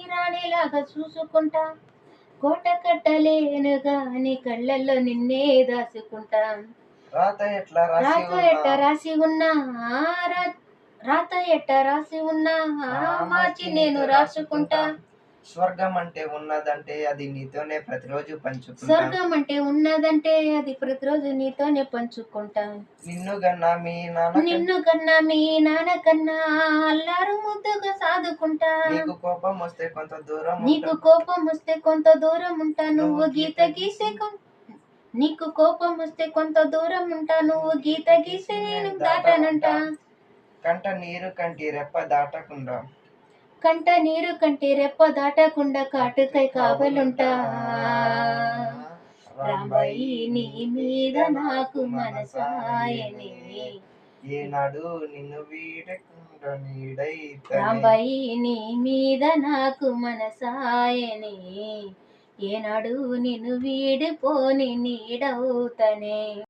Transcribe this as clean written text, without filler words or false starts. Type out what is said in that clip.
రాణిలాగా చూసుకుంటా. కోట కట్టలేనుగా నీ కళ్ళల్లో నిన్నే దాసుకుంటా. రాత ఎట్లా రాసి రాత ఉన్నా ఎట్ట రాసి ఉన్నా రా- రాత ఎట్ట రాసి ఉన్నా మార్చి మార్చి నేను నీతో రాసుకుంటా. రాసుకుంటా. స్వర్గం అంటే ఉన్నదంటే అది నీతోనే ప్రతిరోజు పంచుకుంటా. స్వర్గం అంటే ఉన్నదంటే అది ప్రతిరోజు నీతోనే పంచుకుంటా. నిన్ను గన్నా మీ నాన్న నిన్ను కన్నా మీ నాన్న కన్నా అల్లారు ముద్దుగా సాదుకుంటా. నీకు కోపం వస్తే కొంత దూరం నీకు ఉంటా. కోపం వస్తే కొంత దూరం ఉంటా. నువ్వు నువ్వు గీత గీత గీసి గీసే నీకు కోపం వస్తే కొంత దూరం ఉంటా. నువ్వు గీత గీసే నేను దాటనంటా. కంట నీరు కంటి రెప్ప దాటకుండా. కంట నీరు కంటే రెప్ప దాటకుండా కాటుకై కావలుంటా. రాంబాయి నీ మీద నాకు మనసాయని. ఏనాడు నిన్ను వీడకుండా నీడైతనే. రాంబాయి నీ మీద నాకు మనసాయని. ఏనాడు నిన్ను వీడిపోని నీడవుతనే.